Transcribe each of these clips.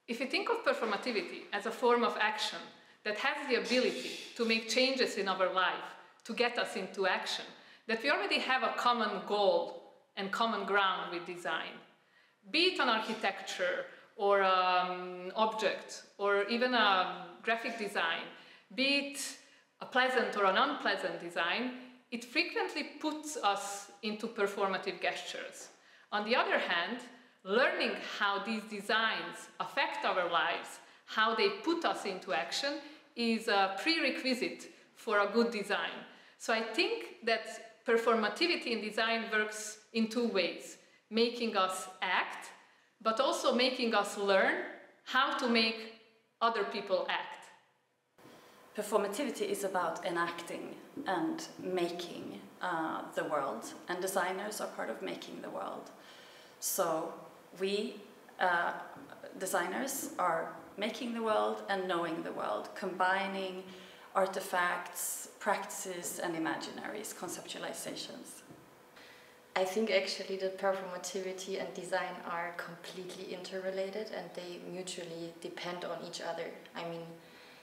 If you think of performativity as a form of action that has the ability to make changes in our life, to get us into action, that we already have a common goal and common ground with design, be it an architecture or an object or even a graphic design, be it a pleasant or an unpleasant design, it frequently puts us into performative gestures. On the other hand, learning how these designs affect our lives, how they put us into action, is a prerequisite for a good design. So I think that performativity in design works in two ways, making us act, but also making us learn how to make other people act. Performativity is about enacting and making the world, and designers are part of making the world. So we designers are making the world and knowing the world, combining artifacts, practices and imaginaries, conceptualizations. I think actually that performativity and design are completely interrelated and they mutually depend on each other. I mean,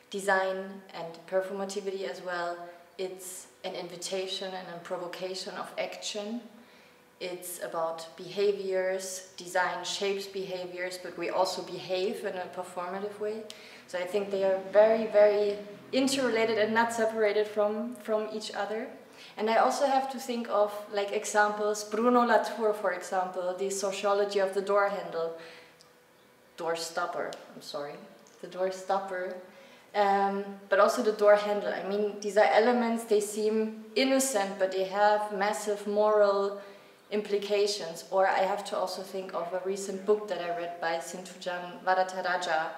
design and performativity as well, it's an invitation and a provocation of action. It's about behaviors, design shapes behaviors, but we also behave in a performative way. So I think they are very, very interrelated and not separated from each other. And I also have to think of like examples, Bruno Latour, for example, the sociology of the door handle, door stopper, the door stopper, but also the door handle. I mean, these are elements, they seem innocent, but they have massive moral implications. Or I have to also think of a recent book that I read by Sintujan Varadaraja,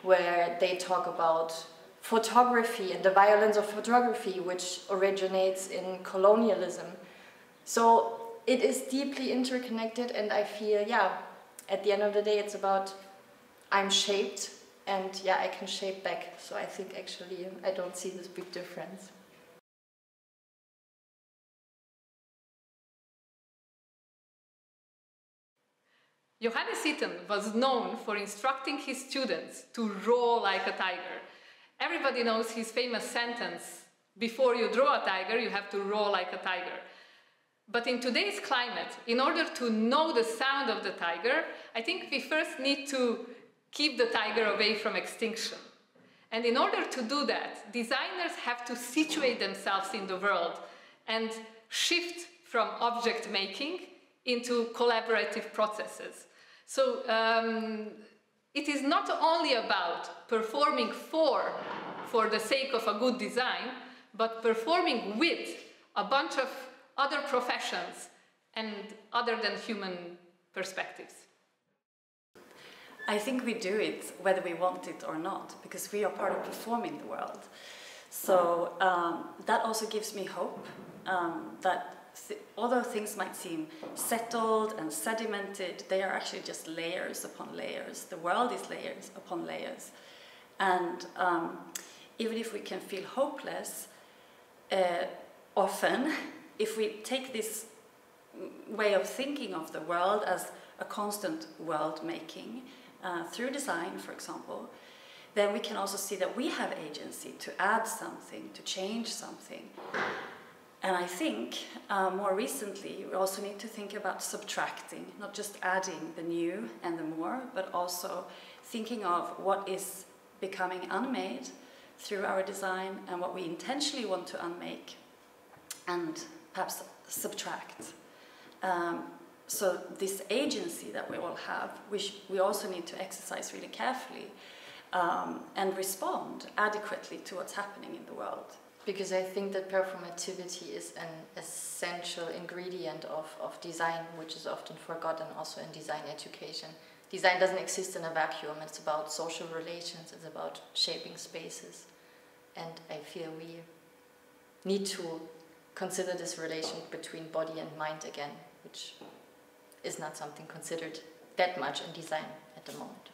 where they talk about photography and the violence of photography, which originates in colonialism. So it is deeply interconnected, and I feel, yeah, at the end of the day, it's about I'm shaped, and yeah, I can shape back. So I think actually I don't see this big difference. Johannes Itten was known for instructing his students to roar like a tiger. Everybody knows his famous sentence, before you draw a tiger, you have to roar like a tiger. But in today's climate, in order to know the sound of the tiger, I think we first need to keep the tiger away from extinction. And in order to do that, designers have to situate themselves in the world and shift from object making into collaborative processes. So it is not only about performing for the sake of a good design, but performing with a bunch of other professions and other than human perspectives. I think we do it whether we want it or not, because we are part of performing the world. So that also gives me hope that although things might seem settled and sedimented, they are actually just layers upon layers. The world is layers upon layers. And even if we can feel hopeless, often, if we take this way of thinking of the world as a constant world making, through design, for example, then we can also see that we have agency to add something, to change something. And I think more recently we also need to think about subtracting, not just adding the new and the more, but also thinking of what is becoming unmade through our design and what we intentionally want to unmake and perhaps subtract. So this agency that we all have, we also need to exercise really carefully and respond adequately to what's happening in the world. Because I think that performativity is an essential ingredient of design, which is often forgotten also in design education. Design doesn't exist in a vacuum, it's about social relations, it's about shaping spaces. And I feel we need to consider this relation between body and mind again, which is not something considered that much in design at the moment.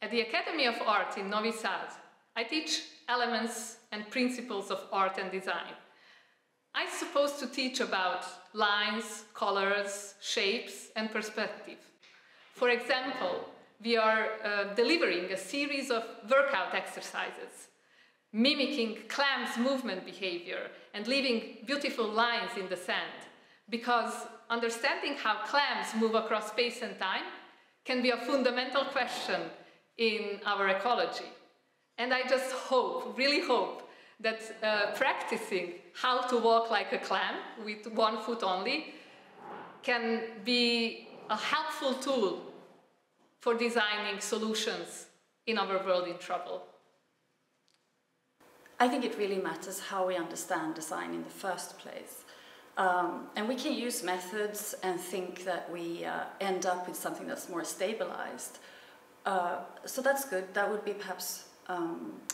At the Academy of Art in Novi Sad, I teach elements and principles of art and design. I'm supposed to teach about lines, colors, shapes, and perspective. For example, we are delivering a series of workout exercises, mimicking clams' movement behavior and leaving beautiful lines in the sand, because understanding how clams move across space and time can be a fundamental question in our ecology. And I just hope, really hope, that practicing how to walk like a clam with 1 foot only can be a helpful tool for designing solutions in our world in trouble. I think it really matters how we understand design in the first place. And we can use methods and think that we end up with something that's more stabilized. So that's good. That would be perhaps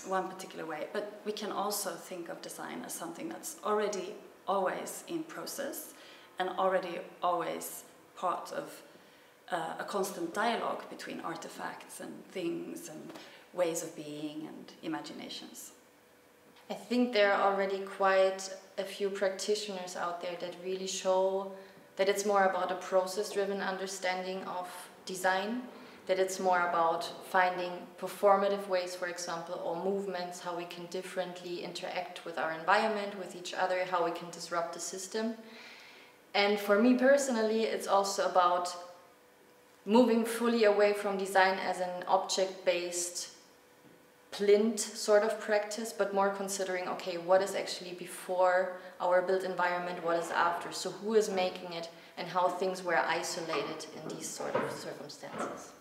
one particular way. But we can also think of design as something that's already always in process and already always part of a constant dialogue between artifacts and things and ways of being and imaginations. I think there are already quite a few practitioners out there that really show that it's more about a process-driven understanding of design, that it's more about finding performative ways, for example, or movements, how we can differently interact with our environment, with each other, how we can disrupt the system. And for me personally, it's also about moving fully away from design as an object-based plint sort of practice, but more considering, okay, what is actually before our built environment, what is after, so who is making it and how things were isolated in these sort of circumstances.